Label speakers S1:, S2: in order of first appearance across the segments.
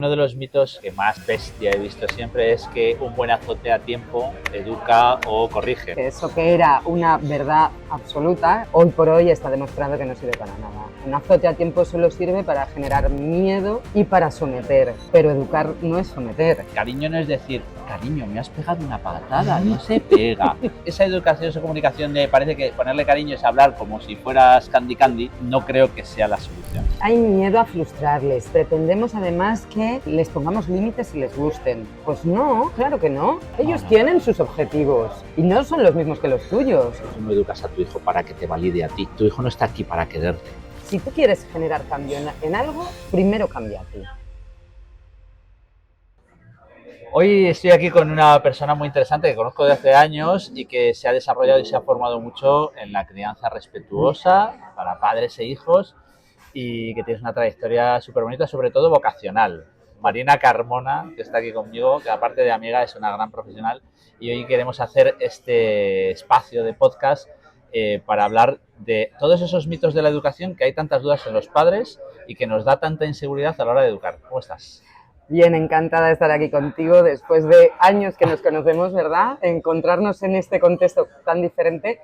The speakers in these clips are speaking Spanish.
S1: Uno de los mitos que más bestia he visto siempre es que un buen azote a tiempo educa o corrige.
S2: Eso que era una verdad absoluta, hoy por hoy está demostrado que no sirve para nada. Un azote a tiempo solo sirve para generar miedo y para someter, pero educar no es someter.
S1: Cariño no es decir, cariño, me has pegado una patada, no se pega. Esa educación, esa comunicación de parece que ponerle cariño es hablar como si fueras Candy Candy, no creo que sea la solución.
S2: Hay miedo a frustrarles, pretendemos además que les pongamos límites y les gusten. Pues no, claro que no. Ellos tienen sus objetivos y no son los mismos que los tuyos.
S1: Tú no educas a tu hijo para que te valide a ti, tu hijo no está aquí para quererte.
S2: Si tú quieres generar cambio en algo, primero cambia a ti.
S1: Hoy estoy aquí con una persona muy interesante que conozco desde hace años y que se ha desarrollado y se ha formado mucho en la crianza respetuosa para padres e hijos y que tienes una trayectoria súper bonita, sobre todo vocacional. Marina Carmona, que está aquí conmigo, que aparte de amiga es una gran profesional, y hoy queremos hacer este espacio de podcast para hablar de todos esos mitos de la educación que hay tantas dudas en los padres y que nos da tanta inseguridad a la hora de educar. ¿Cómo estás?
S2: Bien, encantada de estar aquí contigo después de años que nos conocemos, ¿verdad? Encontrarnos en este contexto tan diferente,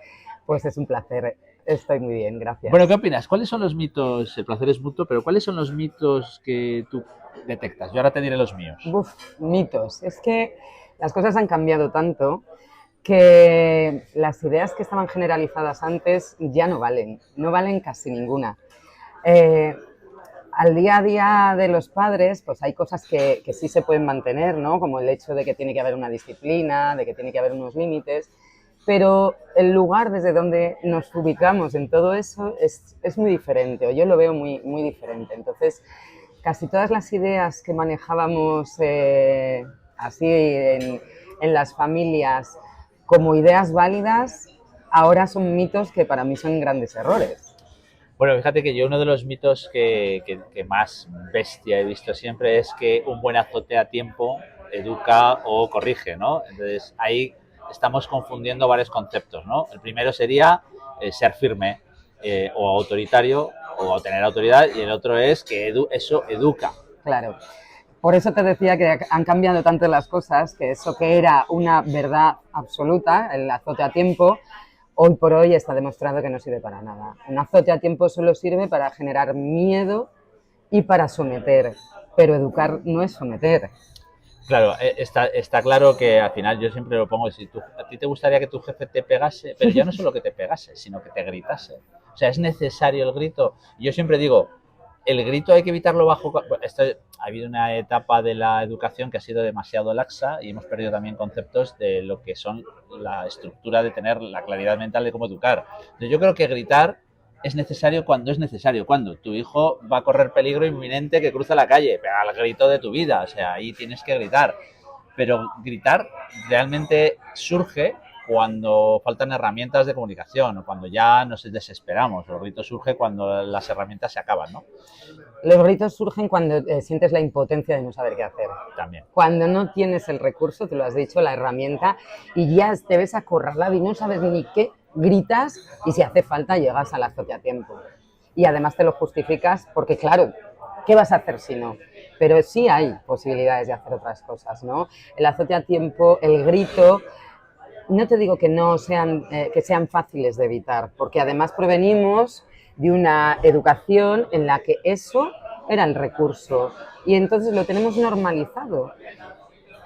S2: pues es un placer. Estoy muy bien, gracias.
S1: Bueno, ¿qué opinas? ¿Cuáles son los mitos? El placer es mutuo, pero ¿cuáles son los mitos que tú detectas? Yo ahora te diré los míos.
S2: Mitos. Es que las cosas han cambiado tanto que las ideas que estaban generalizadas antes ya no valen casi ninguna. Al día a día de los padres, pues hay cosas que sí se pueden mantener, ¿no? Como el hecho de que tiene que haber una disciplina, de que tiene que haber unos límites, pero el lugar desde donde nos ubicamos en todo eso es muy diferente, o yo lo veo muy diferente. Entonces, casi todas las ideas que manejábamos así en las familias como ideas válidas, ahora son mitos que para mí son grandes errores.
S1: Bueno, fíjate que yo uno de los mitos que más bestia he visto siempre es que un buen azote a tiempo educa o corrige, ¿no? Entonces ahí estamos confundiendo varios conceptos, ¿no? El primero sería ser firme o autoritario o tener autoridad, y el otro es que eso educa.
S2: Claro. Por eso te decía que han cambiado tanto las cosas, que eso que era una verdad absoluta, el azote a tiempo, hoy por hoy está demostrado que no sirve para nada. Un azote a tiempo solo sirve para generar miedo y para someter, pero educar no es someter.
S1: Claro, está claro que al final yo siempre lo pongo, si a ti te gustaría que tu jefe te pegase, pero ya no solo que te pegase, sino que te gritase. O sea, es necesario el grito. Yo siempre digo, el grito hay que evitarlo bajo... Ha habido una etapa de la educación que ha sido demasiado laxa y hemos perdido también conceptos de lo que son la estructura de tener la claridad mental de cómo educar. Entonces, yo creo que gritar es necesario cuando es necesario. Cuando tu hijo va a correr peligro inminente que cruza la calle, pega el grito de tu vida. O sea, ahí tienes que gritar. Pero gritar realmente surge cuando faltan herramientas de comunicación o cuando ya nos desesperamos. El grito surge cuando las herramientas se acaban, ¿no?
S2: Los gritos surgen cuando sientes la impotencia de no saber qué hacer.
S1: También.
S2: Cuando no tienes el recurso, te lo has dicho, la herramienta, y ya te ves acorralado y no sabes ni qué, gritas y si hace falta llegas al azote a tiempo. Y además te lo justificas porque, claro, ¿qué vas a hacer si no? Pero sí hay posibilidades de hacer otras cosas, ¿no? El azote a tiempo, el grito, no te digo que no sean, que sean fáciles de evitar, porque además provenimos de una educación en la que eso era el recurso y entonces lo tenemos normalizado.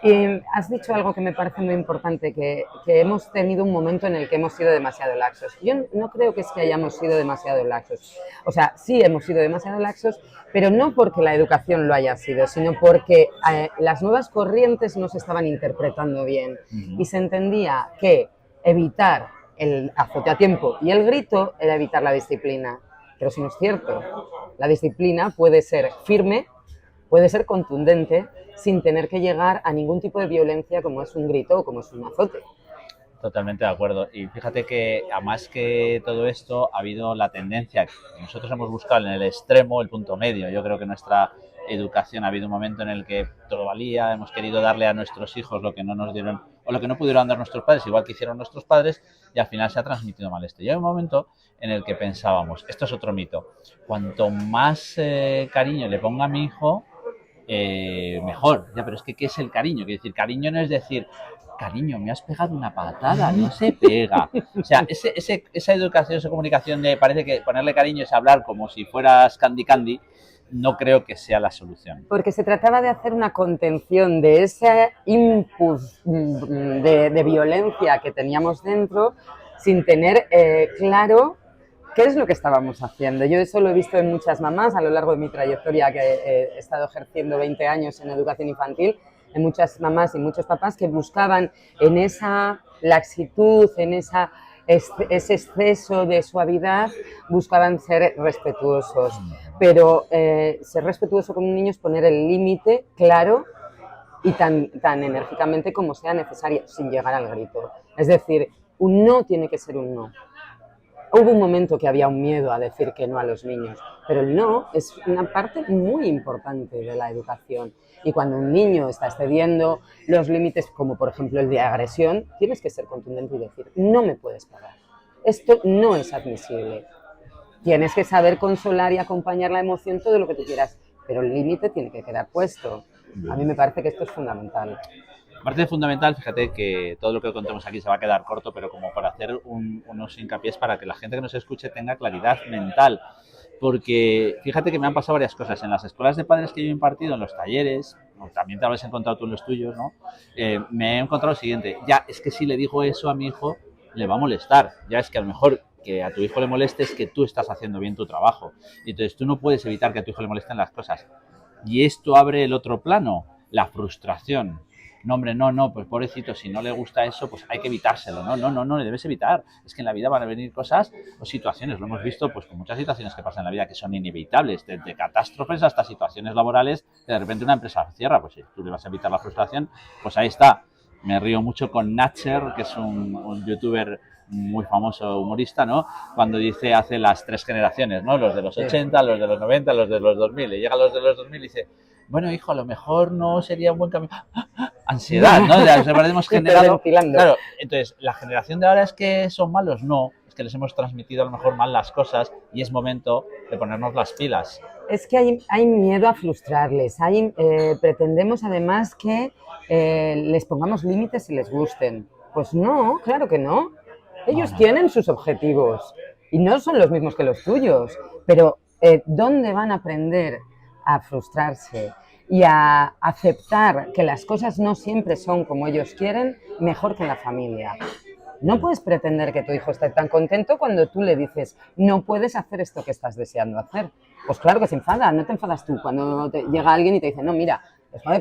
S2: Y has dicho algo que me parece muy importante, que hemos tenido un momento en el que hemos sido demasiado laxos. Yo no creo que es que hayamos sido demasiado laxos. O sea, sí hemos sido demasiado laxos, pero no porque la educación lo haya sido, sino porque las nuevas corrientes no se estaban interpretando bien. Y se entendía que evitar el azote a tiempo y el grito era evitar la disciplina. Pero eso no es cierto. La disciplina puede ser firme, puede ser contundente, sin tener que llegar a ningún tipo de violencia como es un grito o como es un azote.
S1: Totalmente de acuerdo. Y fíjate que, a más que todo esto, ha habido la tendencia que nosotros hemos buscado en el extremo, el punto medio. Yo creo que nuestra educación ha habido un momento en el que todo valía, hemos querido darle a nuestros hijos lo que no nos dieron o lo que no pudieron dar nuestros padres, igual que hicieron nuestros padres, y al final se ha transmitido mal esto. Y hay un momento en el que pensábamos, esto es otro mito, cuanto más cariño le ponga a mi hijo, mejor. Ya, pero es que ¿qué es el cariño? Quiero decir, cariño no es decir, cariño, me has pegado una patada, no se pega. O sea, esa educación, esa comunicación de parece que ponerle cariño es hablar como si fueras Candy Candy, no creo que sea la solución.
S2: Porque se trataba de hacer una contención de ese input de violencia que teníamos dentro sin tener claro qué es lo que estábamos haciendo. Yo eso lo he visto en muchas mamás a lo largo de mi trayectoria, que he estado ejerciendo 20 años en educación infantil, en muchas mamás y muchos papás que buscaban en esa laxitud, en ese exceso de suavidad, buscaban ser respetuosos. Pero ser respetuoso con un niño es poner el límite claro y tan enérgicamente como sea necesario, sin llegar al grito. Es decir, un no tiene que ser un no. Hubo un momento que había un miedo a decir que no a los niños, pero el no es una parte muy importante de la educación. Y cuando un niño está excediendo los límites, como por ejemplo el de agresión, tienes que ser contundente y decir, no me puedes pagar. Esto no es admisible. Tienes que saber consolar y acompañar la emoción, todo lo que tú quieras, pero el límite tiene que quedar puesto. A mí me parece que esto es fundamental.
S1: Aparte de fundamental, fíjate que todo lo que contemos aquí se va a quedar corto, pero como para hacer unos hincapiés para que la gente que nos escuche tenga claridad mental. Porque fíjate que me han pasado varias cosas. En las escuelas de padres que yo he impartido, en los talleres, también te habrás encontrado tú en los tuyos, ¿no? Me he encontrado lo siguiente. Ya, es que si le digo eso a mi hijo, le va a molestar. Ya es que a lo mejor que a tu hijo le moleste es que tú estás haciendo bien tu trabajo. Y entonces tú no puedes evitar que a tu hijo le molesten las cosas. Y esto abre el otro plano, la frustración. No, hombre, no, pues pobrecito, si no le gusta eso, pues hay que evitárselo. No, le debes evitar. Es que en la vida van a venir cosas o situaciones, lo hemos visto pues con muchas situaciones que pasan en la vida que son inevitables, desde catástrofes hasta situaciones laborales, que de repente una empresa cierra, pues si tú le vas a evitar la frustración, pues ahí está. Me río mucho con Natcher, que es un youtuber muy famoso humorista, ¿no? Cuando dice, hace las 3 generaciones, ¿no? Los de los 80, los de los 90, los de los 2000. Y llega a los de los 2000 y dice, bueno, hijo, a lo mejor no sería un buen camino. Ansiedad, ¿no? Ya hemos generado. Claro, entonces, ¿la generación de ahora es que son malos? No, es que les hemos transmitido a lo mejor mal las cosas y es momento de ponernos las pilas.
S2: Es que hay miedo a frustrarles. Pretendemos además que les pongamos límites y les gusten. Pues no, claro que no. Ellos tienen sus objetivos y no son los mismos que los tuyos. Pero ¿dónde van a aprender a frustrarse y a aceptar que las cosas no siempre son como ellos quieren? Mejor que en la familia. No puedes pretender que tu hijo esté tan contento cuando tú le dices, no puedes hacer esto que estás deseando hacer. Pues claro que se enfada, no te enfadas tú cuando llega alguien y te dice, no, mira,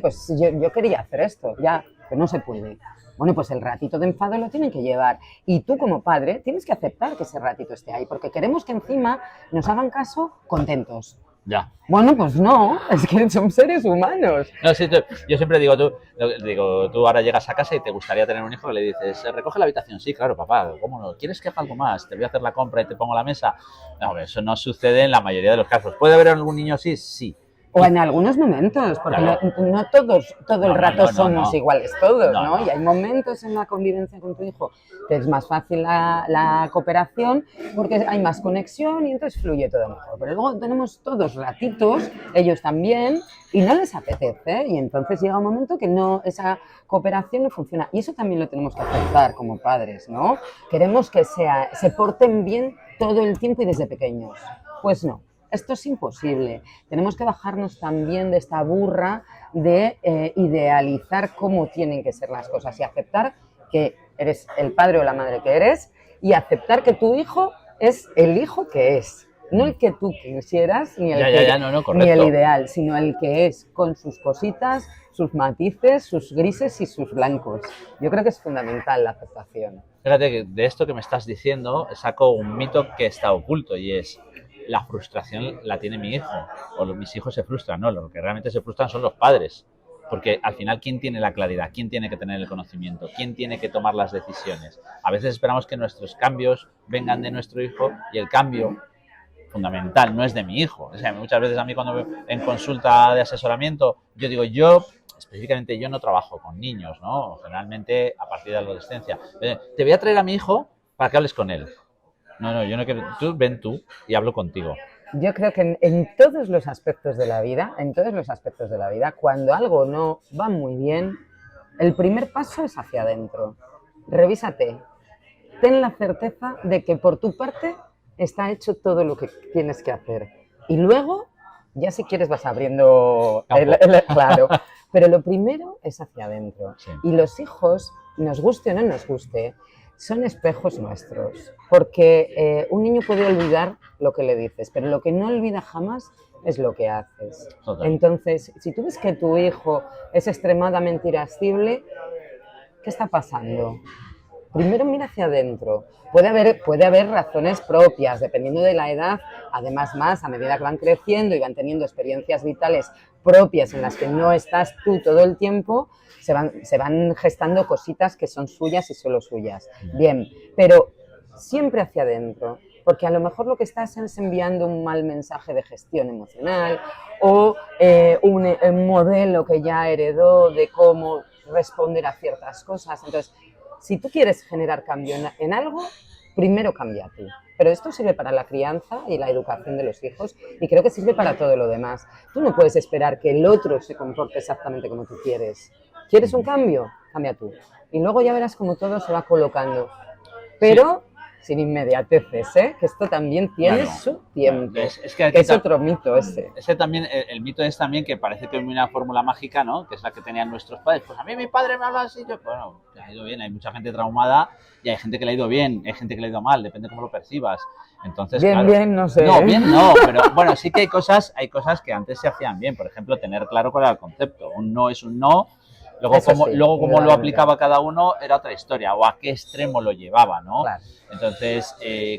S2: pues yo quería hacer esto, ya, pero no se puede. Bueno, pues el ratito de enfado lo tienen que llevar. Y tú como padre tienes que aceptar que ese ratito esté ahí, porque queremos que encima nos hagan caso contentos.
S1: Ya.
S2: Bueno, pues no, es que son seres humanos.
S1: No, sí, yo siempre digo, tú ahora llegas a casa y te gustaría tener un hijo y le dices, recoge la habitación. Sí, claro, papá, ¿cómo no? ¿Quieres que haga algo más? Te voy a hacer la compra y te pongo la mesa. No, eso no sucede en la mayoría de los casos. ¿Puede haber algún niño así? Sí.
S2: O en algunos momentos, porque claro, no todos todo el rato somos iguales todos, ¿no? Y hay momentos en la convivencia con tu hijo que es más fácil la cooperación porque hay más conexión y entonces fluye todo mejor. Pero luego tenemos todos ratitos, ellos también, y no les apetece, y entonces llega un momento que esa cooperación no funciona. Y eso también lo tenemos que aceptar como padres, ¿no? Queremos que se porten bien todo el tiempo y desde pequeños. Pues no. Esto es imposible. Tenemos que bajarnos también de esta burra de idealizar cómo tienen que ser las cosas y aceptar que eres el padre o la madre que eres y aceptar que tu hijo es el hijo que es. No el que tú quisieras ni el ideal, sino el que es con sus cositas, sus matices, sus grises y sus blancos. Yo creo que es fundamental la aceptación.
S1: Fíjate que de esto que me estás diciendo saco un mito que está oculto y es: la frustración la tiene mi hijo, o mis hijos se frustran, no, lo que realmente se frustran son los padres, porque al final, ¿quién tiene la claridad? ¿Quién tiene que tener el conocimiento? ¿Quién tiene que tomar las decisiones? A veces esperamos que nuestros cambios vengan de nuestro hijo y el cambio fundamental no es de mi hijo. O sea, muchas veces a mí cuando en consulta de asesoramiento, yo digo, específicamente yo no trabajo con niños, ¿no? Generalmente a partir de la adolescencia. Te voy a traer a mi hijo para que hables con él. No, yo no quiero. Ven tú y hablo contigo.
S2: Yo creo que en todos los aspectos de la vida, en todos los aspectos de la vida, cuando algo no va muy bien, el primer paso es hacia adentro. Revísate. Ten la certeza de que por tu parte está hecho todo lo que tienes que hacer. Y luego, ya si quieres vas abriendo claro. Pero lo primero es hacia adentro.
S1: Sí.
S2: Y los hijos, nos guste o no nos guste, son espejos nuestros. Porque un niño puede olvidar lo que le dices, pero lo que no olvida jamás es lo que haces.
S1: Total.
S2: Entonces, si tú ves que tu hijo es extremadamente irascible, ¿qué está pasando? Primero mira hacia adentro. Puede haber razones propias, dependiendo de la edad, además más a medida que van creciendo y van teniendo experiencias vitales propias en las que no estás tú todo el tiempo, se van gestando cositas que son suyas y solo suyas. Bien, pero siempre hacia adentro, porque a lo mejor lo que estás es enviando un mal mensaje de gestión emocional o un modelo que ya heredó de cómo responder a ciertas cosas. Entonces, si tú quieres generar cambio en algo, primero cambia tú. Pero esto sirve para la crianza y la educación de los hijos y creo que sirve para todo lo demás. Tú no puedes esperar que el otro se comporte exactamente como tú quieres. ¿Quieres un cambio? Cambia tú. Y luego ya verás cómo todo se va colocando. Pero sin inmediateces, ¿eh? Que esto también tiene su tiempo.
S1: Que
S2: es otro mito ese.
S1: Ese también, el mito es también que parece que es una fórmula mágica, ¿no? Que es la que tenían nuestros padres. Pues a mí mi padre me habla así, yo, bueno, te ha ido bien, hay mucha gente traumada y hay gente que le ha ido bien, hay gente que le ha ido mal, depende de cómo lo percibas. Entonces,
S2: bien,
S1: claro,
S2: bien, no sé.
S1: No, bien no, pero bueno, sí que hay cosas que antes se hacían bien. Por ejemplo, tener claro cuál era el concepto. Un no es un no. Luego cómo lo aplicaba cada uno era otra historia, o a qué extremo lo llevaba, ¿no?
S2: Claro.
S1: Entonces,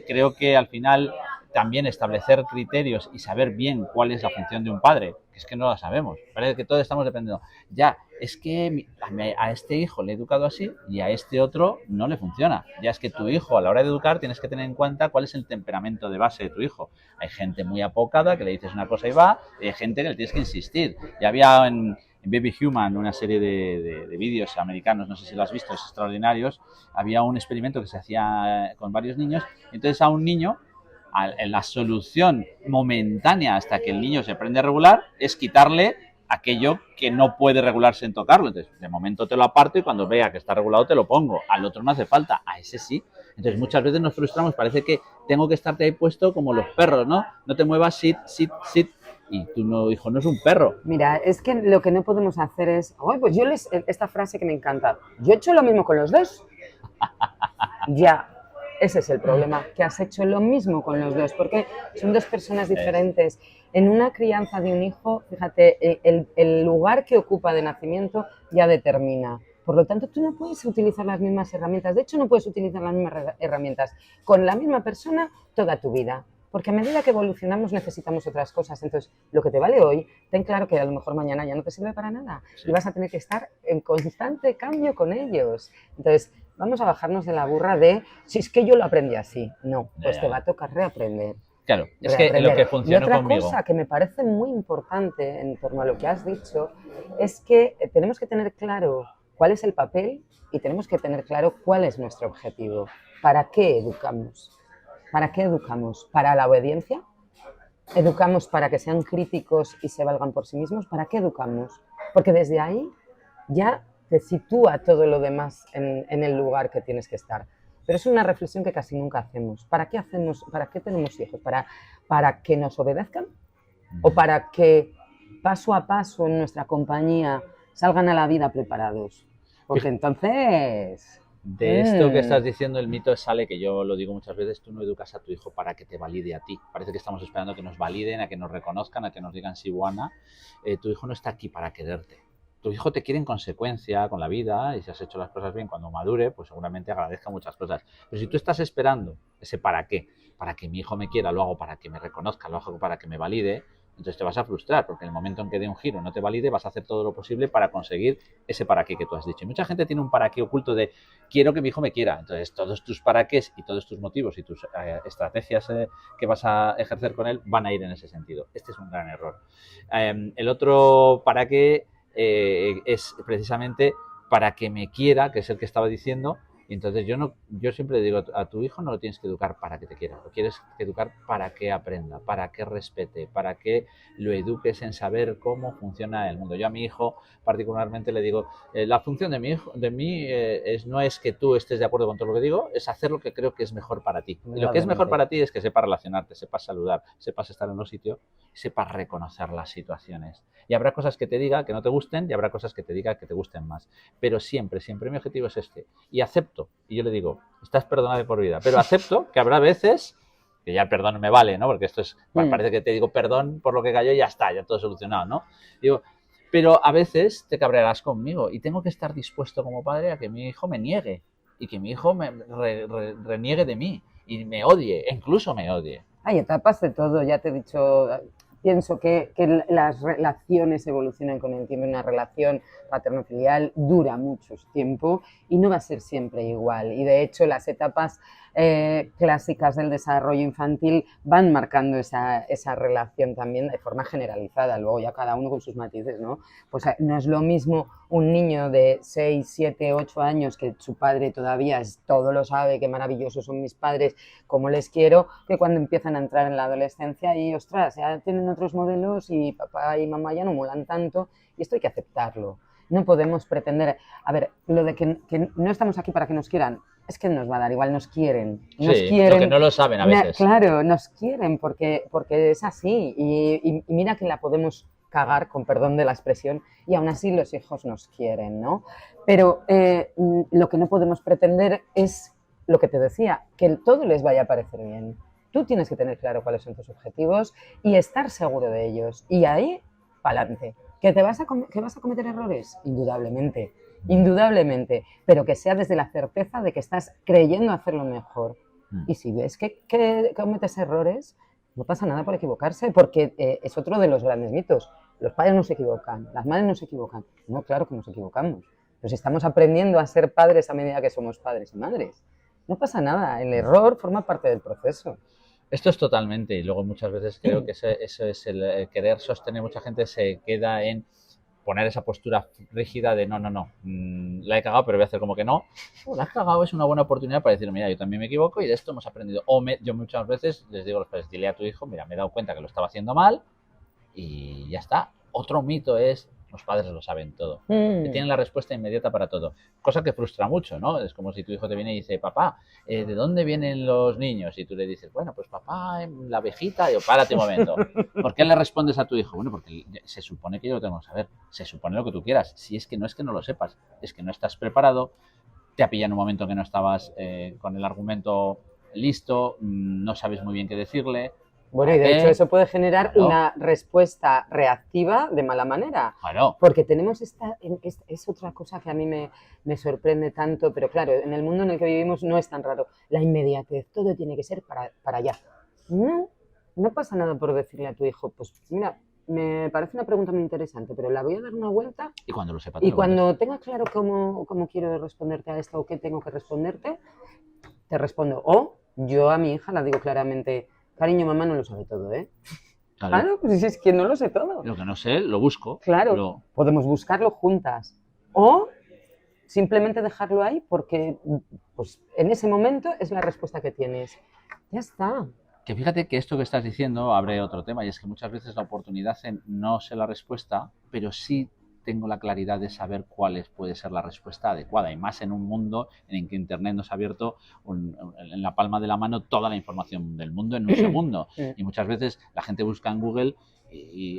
S1: creo que al final también establecer criterios y saber bien cuál es la función de un padre, que es que no la sabemos, parece que todos estamos dependiendo. Ya, es que a este hijo le he educado así y a este otro no le funciona. Ya es que tu hijo, a la hora de educar, tienes que tener en cuenta cuál es el temperamento de base de tu hijo. Hay gente muy apocada que le dices una cosa y va, y hay gente que le tienes que insistir. Ya había en Baby Human, una serie de vídeos americanos, no sé si lo has visto, es extraordinarios, había un experimento que se hacía con varios niños, entonces a un niño, la solución momentánea hasta que el niño se aprende a regular es quitarle aquello que no puede regularse en tocarlo. Entonces, de momento te lo aparto y cuando vea que está regulado te lo pongo. Al otro no hace falta, a ese sí. Entonces, muchas veces nos frustramos, parece que tengo que estarte ahí puesto como los perros, ¿no? No te muevas, sit, sit, sit. Y tu hijo no es un perro.
S2: Mira, es que lo que no podemos hacer es... pues esta frase que me encanta. Yo he hecho lo mismo con los dos. Ya, ese es el problema, que has hecho lo mismo con los dos, porque son dos personas diferentes. En una crianza de un hijo, fíjate, el lugar que ocupa de nacimiento ya determina. Por lo tanto, tú no puedes utilizar las mismas herramientas. De hecho, no puedes utilizar las mismas herramientas con la misma persona toda tu vida. Porque a medida que evolucionamos necesitamos otras cosas. Entonces, lo que te vale hoy, ten claro que a lo mejor mañana ya no te sirve para nada. Sí. Y vas a tener que estar en constante cambio con ellos. Entonces, vamos a bajarnos de la burra de, si es que yo lo aprendí así. No, pues te va a tocar reaprender.
S1: Claro, es que lo que funcionó conmigo.
S2: Y otra cosa que me parece muy importante en torno a lo que has dicho es que tenemos que tener claro cuál es el papel y tenemos que tener claro cuál es nuestro objetivo. ¿Para qué educamos? ¿Para qué educamos? ¿Para la obediencia? ¿Educamos para que sean críticos y se valgan por sí mismos? ¿Para qué educamos? Porque desde ahí ya te sitúa todo lo demás en el lugar que tienes que estar. Pero es una reflexión que casi nunca hacemos. ¿Para qué hacemos? ¿Para qué tenemos hijos? ¿Para que nos obedezcan? ¿O para que paso a paso en nuestra compañía salgan a la vida preparados? Porque entonces...
S1: De esto que estás diciendo, el mito sale, que yo lo digo muchas veces, tú no educas a tu hijo para que te valide a ti. Parece que estamos esperando a que nos validen, a que nos reconozcan, a que nos digan si buena. Tu hijo no está aquí para quererte. Tu hijo te quiere en consecuencia con la vida y si has hecho las cosas bien cuando madure, pues seguramente agradezca muchas cosas. Pero si tú estás esperando ese para qué, para que mi hijo me quiera, lo hago para que me reconozca, lo hago para que me valide, entonces te vas a frustrar, porque en el momento en que dé un giro no te valide, vas a hacer todo lo posible para conseguir ese para qué que tú has dicho. Y mucha gente tiene un para qué oculto de quiero que mi hijo me quiera. Entonces todos tus para qué y todos tus motivos y tus estrategias que vas a ejercer con él van a ir en ese sentido. Este es un gran error. El otro para qué es precisamente para que me quiera, que es el que estaba diciendo, Y entonces yo siempre digo, a tu hijo no lo tienes que educar para que te quiera, lo quieres educar para que aprenda, para que respete, para que lo eduques en saber cómo funciona el mundo. Yo a mi hijo particularmente le digo, la función de mí no es que tú estés de acuerdo con todo lo que digo, es hacer lo que creo que es mejor para ti. Y lo que es mejor para ti es que sepas relacionarte, sepas saludar, sepas estar en los sitios, sepas reconocer las situaciones. Y habrá cosas que te diga que no te gusten y habrá cosas que te diga que te gusten más. Pero siempre mi objetivo es este. Y acepto, y yo le digo, estás perdonado de por vida, pero acepto que habrá veces que ya el perdón me vale, ¿no? Porque esto es, parece que te digo perdón por lo que cayó y ya está, ya todo solucionado, ¿no? Digo, pero a veces te cabrearás conmigo y tengo que estar dispuesto como padre a que mi hijo me niegue y que mi hijo me reniegue de mí y me odie, incluso me odie.
S2: Hay etapas de todo, ya te he dicho, pienso que las relaciones evolucionan con el tiempo, una relación paterno-filial dura mucho tiempo y no va a ser siempre igual. Y de hecho las etapas clásicas del desarrollo infantil van marcando esa relación también de forma generalizada, luego ya cada uno con sus matices, ¿no? Pues no es lo mismo un niño de 6, 7, 8 años que su padre todavía todo lo sabe, qué maravillosos son mis padres, cómo les quiero, que cuando empiezan a entrar en la adolescencia y, ostras, ya tienen otros modelos y papá y mamá ya no molan tanto y esto hay que aceptarlo. No podemos pretender, a ver, lo de que no estamos aquí para que nos quieran, es que nos va a dar igual, nos quieren.
S1: Lo que no lo saben a veces.
S2: Claro, nos quieren porque es así y mira que la podemos cagar, con perdón de la expresión, y aún así los hijos nos quieren, ¿no? Pero lo que no podemos pretender es lo que te decía, que todo les vaya a parecer bien. Tú tienes que tener claro cuáles son tus objetivos y estar seguro de ellos. Y ahí, pa'lante. ¿Que vas a cometer errores? Indudablemente, indudablemente. Pero que sea desde la certeza de que estás creyendo hacerlo mejor. Y si ves que cometes errores, no pasa nada por equivocarse, porque es otro de los grandes mitos. Los padres no se equivocan, las madres no se equivocan. No, claro que nos equivocamos. Pues estamos aprendiendo a ser padres a medida que somos padres y madres. No pasa nada, el error forma parte del proceso.
S1: Esto es totalmente, y luego muchas veces creo que eso es el querer sostener, mucha gente se queda en poner esa postura rígida de no, la he cagado, pero voy a hacer como que no. La has cagado es una buena oportunidad para decir, mira, yo también me equivoco y de esto hemos aprendido. Yo muchas veces les digo a los padres, dile a tu hijo, mira, me he dado cuenta que lo estaba haciendo mal y ya está. Otro mito es, los padres lo saben todo, que tienen la respuesta inmediata para todo, cosa que frustra mucho, ¿no? Es como si tu hijo te viene y dice, papá, ¿de dónde vienen los niños? Y tú le dices, bueno, pues papá, la abejita. Y yo, párate un momento. ¿Por qué le respondes a tu hijo? Bueno, porque se supone que yo lo tengo que saber, se supone lo que tú quieras. Si es que no lo sepas, es que no estás preparado, te ha pillado en un momento que no estabas con el argumento listo, no sabes muy bien qué decirle.
S2: Bueno, y de hecho eso puede generar una respuesta reactiva de mala manera.
S1: Claro.
S2: Porque tenemos es otra cosa que a mí me sorprende tanto, pero claro, en el mundo en el que vivimos no es tan raro. La inmediatez, todo tiene que ser para allá. No pasa nada por decirle a tu hijo, pues mira, me parece una pregunta muy interesante, pero la voy a dar una vuelta.
S1: Y cuando lo sepa,
S2: y cuando tenga claro cómo quiero responderte a esto o qué tengo que responderte, te respondo. O yo a mi hija la digo claramente, cariño, mamá no lo sabe todo, ¿eh? Claro, pues es que no lo sé todo.
S1: Lo que no sé, lo busco.
S2: Claro, podemos buscarlo juntas. O simplemente dejarlo ahí porque pues, en ese momento es la respuesta que tienes. Ya está.
S1: Que fíjate que esto que estás diciendo abre otro tema, y es que muchas veces la oportunidad en no sé la respuesta, pero sí tengo la claridad de saber cuál puede ser la respuesta adecuada, y más en un mundo en el que Internet nos ha abierto en la palma de la mano toda la información del mundo en un segundo. Y muchas veces la gente busca en Google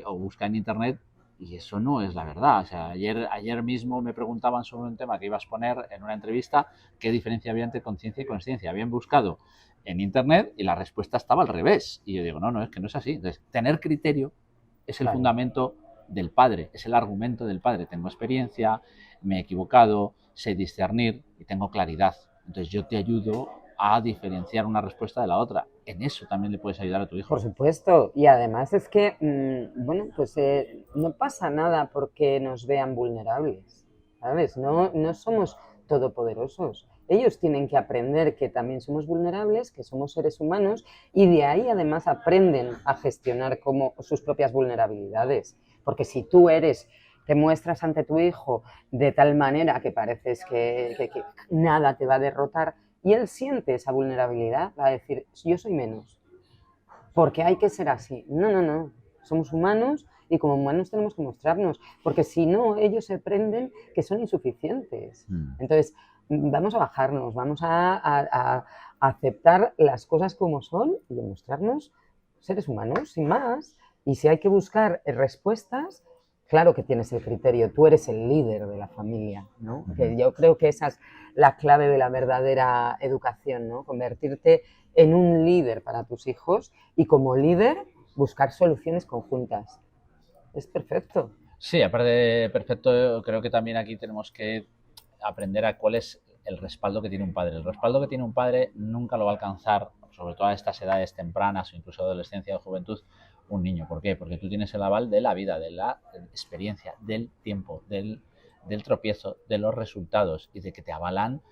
S1: o busca en Internet y eso no es la verdad. O sea, ayer mismo me preguntaban sobre un tema que ibas a poner en una entrevista, qué diferencia había entre conciencia y consciencia. Habían buscado en Internet y la respuesta estaba al revés. Y yo digo, no, es que no es así. Entonces, tener criterio es el fundamento del padre, es el argumento del padre. Tengo experiencia, me he equivocado, sé discernir y tengo claridad. Entonces yo te ayudo a diferenciar una respuesta de la otra. En eso también le puedes ayudar a tu hijo.
S2: Por supuesto, y además es que, bueno, pues no pasa nada porque nos vean vulnerables, ¿sabes? No somos todopoderosos. Ellos tienen que aprender que también somos vulnerables, que somos seres humanos, y de ahí además aprenden a gestionar como sus propias vulnerabilidades. Porque si tú eres te muestras ante tu hijo de tal manera que pareces que nada te va a derrotar y él siente esa vulnerabilidad, va a decir, yo soy menos, porque hay que ser así. No, no, no, somos humanos y como humanos tenemos que mostrarnos, porque si no, ellos se aprenden que son insuficientes. Entonces, vamos a bajarnos, vamos a aceptar las cosas como son y mostrarnos seres humanos, sin más. Y si hay que buscar respuestas, claro que tienes el criterio, tú eres el líder de la familia, ¿no? Que yo creo que esa es la clave de la verdadera educación, ¿no? Convertirte en un líder para tus hijos y como líder buscar soluciones conjuntas. Es perfecto.
S1: Sí, aparte de perfecto, creo que también aquí tenemos que aprender a cuál es el respaldo que tiene un padre. El respaldo que tiene un padre nunca lo va a alcanzar, sobre todo a estas edades tempranas o incluso adolescencia o juventud, un niño. ¿Por qué? Porque tú tienes el aval de la vida, de la experiencia, del tiempo, del tropiezo, de los resultados y de que te avalan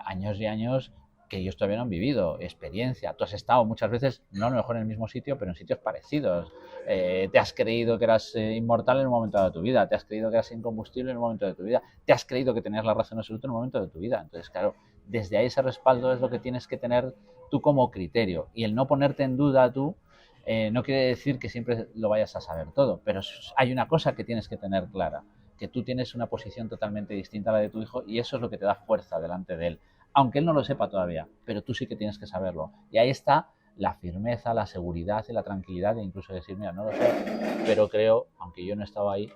S1: años y años que ellos todavía no han vivido, experiencia. Tú has estado muchas veces, no a lo mejor en el mismo sitio, pero en sitios parecidos. Te has creído que eras inmortal en un momento de tu vida, te has creído que eras incombustible en un momento de tu vida, te has creído que tenías la razón absoluta en un momento de tu vida. Entonces, claro, desde ahí ese respaldo es lo que tienes que tener tú como criterio. Y el no ponerte en duda tú no quiere decir que siempre lo vayas a saber todo, pero hay una cosa que tienes que tener clara, que tú tienes una posición totalmente distinta a la de tu hijo y eso es lo que te da fuerza delante de él. Aunque él no lo sepa todavía, pero tú sí que tienes que saberlo. Y ahí está la firmeza, la seguridad y la tranquilidad de incluso decir, mira, no lo sé, pero creo, aunque yo no he estado ahí,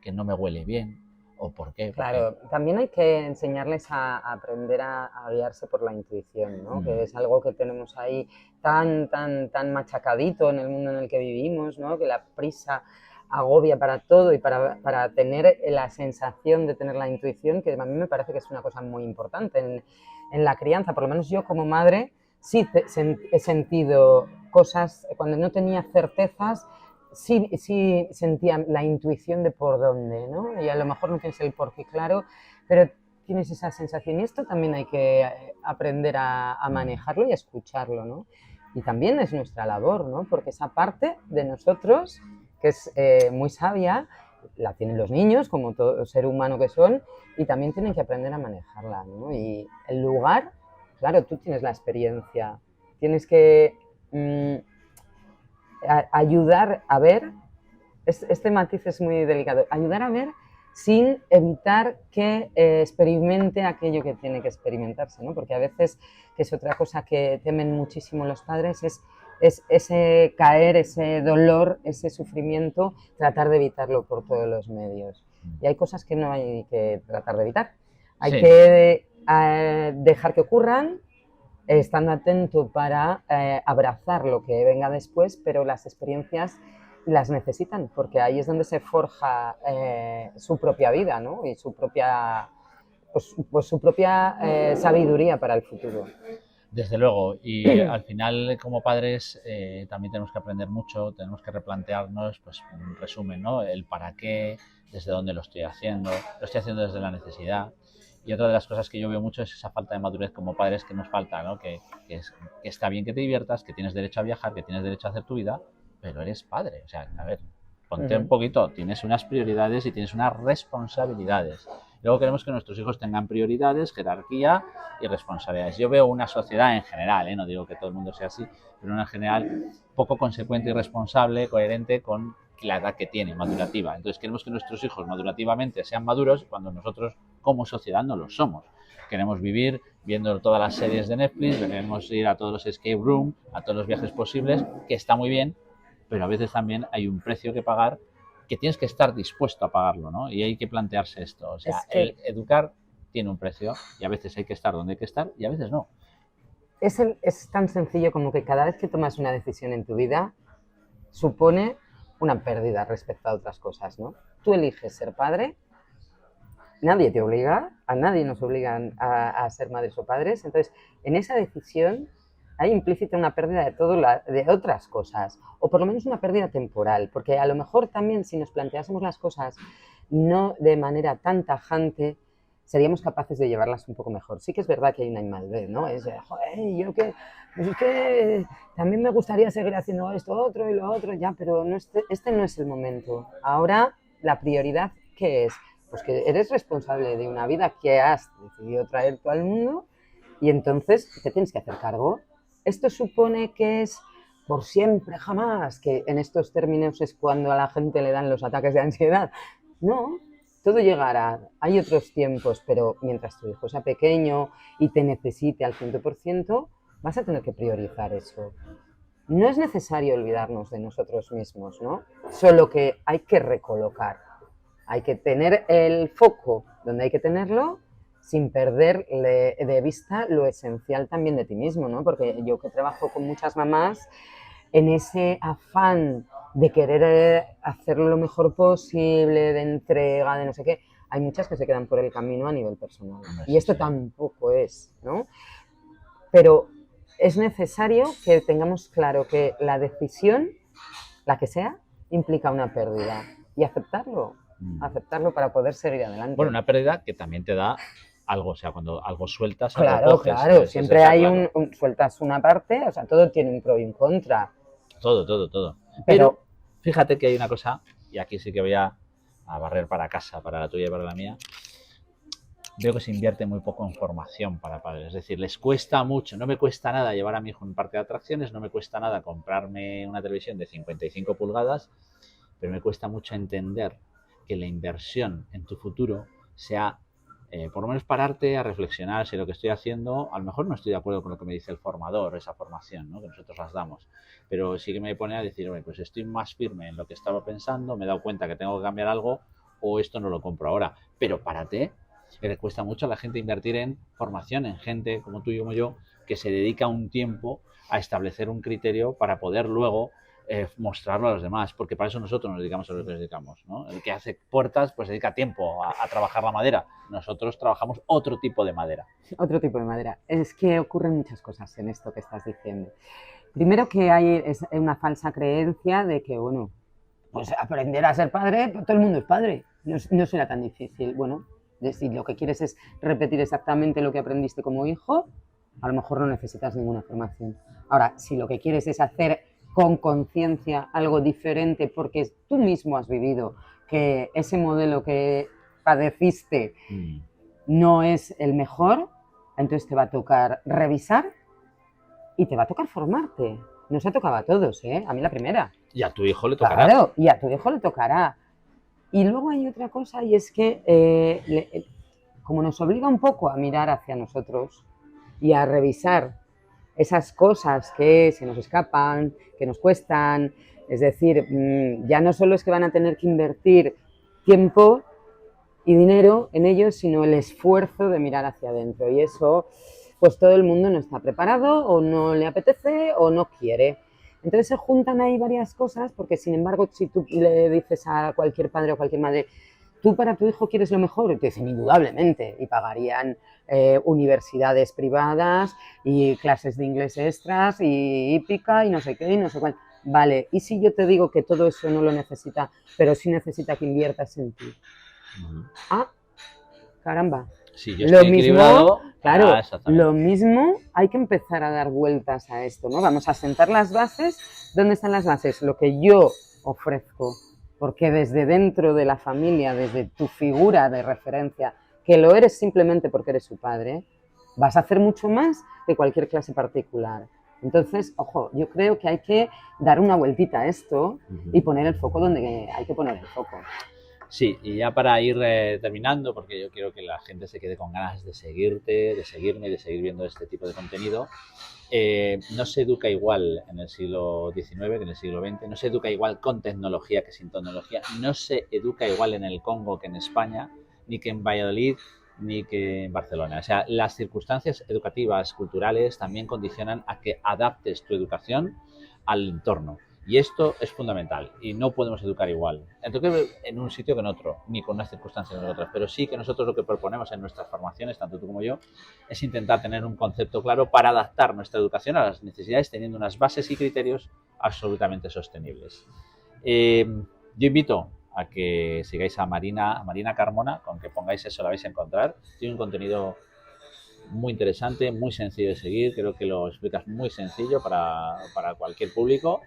S1: que no me huele bien. ¿O por qué?
S2: Claro, también hay que enseñarles a aprender a guiarse por la intuición, ¿no? Que es algo que tenemos ahí tan machacadito en el mundo en el que vivimos, ¿no? Que la prisa agobia para todo y para tener la sensación de tener la intuición, que a mí me parece que es una cosa muy importante en la crianza. Por lo menos yo como madre sí he sentido cosas, cuando no tenía certezas, sí sentía la intuición de por dónde, ¿no? Y a lo mejor no tienes el porqué claro, pero tienes esa sensación y esto también hay que aprender a manejarlo y a escucharlo, ¿no? Y también es nuestra labor, ¿no? Porque esa parte de nosotros, que es muy sabia, la tienen los niños, como todo ser humano que son, y también tienen que aprender a manejarla, ¿no? Y el lugar, claro, tú tienes la experiencia, tienes que ayudar a ver, este matiz es muy delicado, ayudar a ver sin evitar que experimente aquello que tiene que experimentarse, ¿no? Porque a veces, que es otra cosa que temen muchísimo los padres, es ese caer, ese dolor, ese sufrimiento, tratar de evitarlo por todos los medios. Y hay cosas que no hay que tratar de evitar. Hay que dejar que ocurran, estando atento para abrazar lo que venga después, pero las experiencias las necesitan, porque ahí es donde se forja su propia vida, ¿no? Y su propia, pues su propia sabiduría para el futuro.
S1: Desde luego, y al final como padres también tenemos que aprender mucho, tenemos que replantearnos, pues en resumen, ¿no? El para qué, desde dónde lo estoy haciendo desde la necesidad. Y otra de las cosas que yo veo mucho es esa falta de madurez como padres que nos falta, ¿no? Que está bien que te diviertas, que tienes derecho a viajar, que tienes derecho a hacer tu vida, pero eres padre. O sea, a ver, ponte un poquito, tienes unas prioridades y tienes unas responsabilidades. Luego queremos que nuestros hijos tengan prioridades, jerarquía y responsabilidades. Yo veo una sociedad en general, no digo que todo el mundo sea así, pero una general poco consecuente y responsable, coherente con la edad que tiene, madurativa. Entonces queremos que nuestros hijos madurativamente sean maduros cuando nosotros como sociedad no lo somos. Queremos vivir viendo todas las series de Netflix, queremos ir a todos los escape rooms, a todos los viajes posibles, que está muy bien, pero a veces también hay un precio que pagar que tienes que estar dispuesto a pagarlo, ¿no? Y hay que plantearse esto. O sea, el educar tiene un precio y a veces hay que estar donde hay que estar y a veces no.
S2: Es tan sencillo como que cada vez que tomas una decisión en tu vida supone una pérdida respecto a otras cosas, ¿no? Tú eliges ser padre, nadie te obliga, a nadie nos obligan a ser madres o padres, entonces en esa decisión hay implícita una pérdida de otras cosas, o por lo menos una pérdida temporal, porque a lo mejor también si nos planteásemos las cosas no de manera tan tajante, seríamos capaces de llevarlas un poco mejor. Sí que es verdad que hay una inmadurez, ¿no? Es, joder, yo que, pues es que también me gustaría seguir haciendo esto, otro y lo otro, ya, pero no, este no es el momento. Ahora la prioridad ¿qué es? Pues que eres responsable de una vida que has decidido traer tú al mundo y entonces te tienes que hacer cargo. Esto supone que es por siempre, jamás, que en estos términos es cuando a la gente le dan los ataques de ansiedad. No, todo llegará, hay otros tiempos, pero mientras tu hijo sea pequeño y te necesite al 100%, vas a tener que priorizar eso. No es necesario olvidarnos de nosotros mismos, ¿no? Solo que hay que recolocar. Hay que tener el foco donde hay que tenerlo sin perder de vista lo esencial también de ti mismo, ¿no? Porque yo que trabajo con muchas mamás, en ese afán de querer hacerlo lo mejor posible, de entrega, de no sé qué, hay muchas que se quedan por el camino a nivel personal. Y esto tampoco es, ¿no? Pero es necesario que tengamos claro que la decisión, la que sea, implica una pérdida y aceptarlo para poder seguir adelante.
S1: Bueno, una pérdida que también te da algo, o sea, cuando algo sueltas,
S2: claro,
S1: algo coges.
S2: Claro, siempre hay claro. Sueltas una parte, o sea, todo tiene un pro y un contra.
S1: Todo. Pero fíjate que hay una cosa, y aquí sí que voy a barrer para casa, para la tuya y para la mía. Veo que se invierte muy poco en formación para padres, es decir, les cuesta mucho, no me cuesta nada llevar a mi hijo en un parque de atracciones, no me cuesta nada comprarme una televisión de 55 pulgadas, pero me cuesta mucho entender que la inversión en tu futuro sea, por lo menos pararte a reflexionar si lo que estoy haciendo, a lo mejor no estoy de acuerdo con lo que me dice el formador, esa formación, ¿no?, que nosotros las damos, pero sí que me pone a decir, oye, pues estoy más firme en lo que estaba pensando, me he dado cuenta que tengo que cambiar algo o esto no lo compro ahora, pero párate. Que le cuesta mucho a la gente invertir en formación, en gente como tú y como yo, que se dedica un tiempo a establecer un criterio para poder luego mostrarlo a los demás, porque para eso nosotros nos dedicamos a lo que nos dedicamos, ¿no? El que hace puertas pues dedica tiempo a trabajar la madera, nosotros trabajamos otro tipo de madera.
S2: Otro tipo de madera. Es que ocurren muchas cosas en esto que estás diciendo. Primero que hay una falsa creencia de que, bueno, pues aprender a ser padre, pues todo el mundo es padre, no será tan difícil. Bueno, si lo que quieres es repetir exactamente lo que aprendiste como hijo, a lo mejor no necesitas ninguna formación. Ahora, si lo que quieres es hacer con conciencia algo diferente porque tú mismo has vivido que ese modelo que padeciste no es el mejor, entonces te va a tocar revisar y te va a tocar formarte. Nos ha tocado a todos, ¿eh? A mí la primera.
S1: Y a tu hijo le tocará.
S2: Claro, y a tu hijo le tocará. Y luego hay otra cosa y es que como nos obliga un poco a mirar hacia nosotros y a revisar esas cosas que se nos escapan, que nos cuestan, es decir, ya no solo es que van a tener que invertir tiempo y dinero en ellos, sino el esfuerzo de mirar hacia adentro. Y eso, pues todo el mundo no está preparado o no le apetece o no quiere. Entonces se juntan ahí varias cosas porque, sin embargo, si tú le dices a cualquier padre o cualquier madre, tú para tu hijo quieres lo mejor, y te dicen indudablemente, y pagarían universidades privadas y clases de inglés extras y hípica y no sé qué y no sé cuál. Vale, ¿y si yo te digo que todo eso no lo necesita, pero sí necesita que inviertas en ti? Ah, caramba.
S1: Sí, yo estoy equilibrado.
S2: Claro, lo mismo hay que empezar a dar vueltas a esto, ¿no? Vamos a sentar las bases. ¿Dónde están las bases? Lo que yo ofrezco, porque desde dentro de la familia, desde tu figura de referencia, que lo eres simplemente porque eres su padre, vas a hacer mucho más que cualquier clase particular. Entonces, ojo, yo creo que hay que dar una vueltita a esto y poner el foco donde hay que poner el foco.
S1: Sí, y ya para ir terminando, porque yo quiero que la gente se quede con ganas de seguirte, de seguirme y de seguir viendo este tipo de contenido. No se educa igual en el siglo XIX que en el siglo XX, no se educa igual con tecnología que sin tecnología, no se educa igual en el Congo que en España, ni que en Valladolid, ni que en Barcelona. O sea, las circunstancias educativas, culturales, también condicionan a que adaptes tu educación al entorno. Y esto es fundamental y no podemos educar igual en un sitio que en otro, ni con unas circunstancias ni en otras, pero sí que nosotros lo que proponemos en nuestras formaciones, tanto tú como yo, es intentar tener un concepto claro para adaptar nuestra educación a las necesidades, teniendo unas bases y criterios absolutamente sostenibles. Yo invito a que sigáis a Marina Carmona, con que pongáis eso la vais a encontrar. Tiene un contenido muy interesante, muy sencillo de seguir, creo que lo explicas muy sencillo para cualquier público.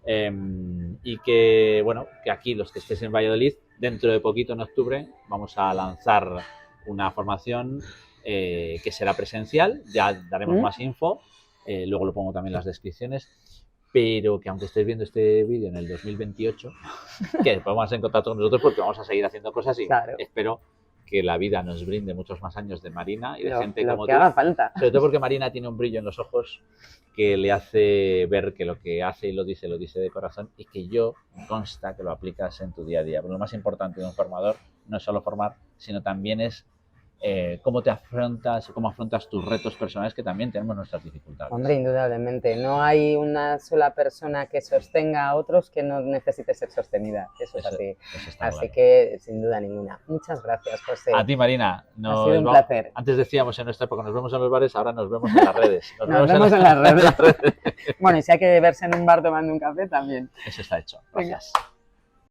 S1: Y que, bueno, que aquí los que estéis en Valladolid, dentro de poquito, en octubre, vamos a lanzar una formación que será presencial, ya daremos más info, luego lo pongo también en las descripciones, pero que aunque estéis viendo este vídeo en el 2028, que podemos en contacto con nosotros porque vamos a seguir haciendo cosas y
S2: Claro.
S1: espero que la vida nos brinde muchos más años de Marina y de gente
S2: lo
S1: como
S2: que
S1: tú.
S2: haga falta.
S1: Sobre todo porque Marina tiene un brillo en los ojos que le hace ver que lo que hace y lo dice de corazón, y que yo me consta que lo aplicas en tu día a día. Pero lo más importante de un formador no es solo formar, sino también es cómo te afrontas, cómo afrontas tus retos personales, que también tenemos nuestras dificultades.
S2: Hombre, indudablemente. No hay una sola persona que sostenga a otros que no necesite ser sostenida. Eso es así. Así que, sin duda ninguna. Muchas gracias, José.
S1: A ti, Marina.
S2: Ha sido un placer.
S1: Antes decíamos en nuestra época, nos vemos en los bares, ahora nos vemos en las redes.
S2: Nos vemos en las redes. Bueno, y si hay que verse en un bar tomando un café, también.
S1: Eso está hecho. Gracias. Venga.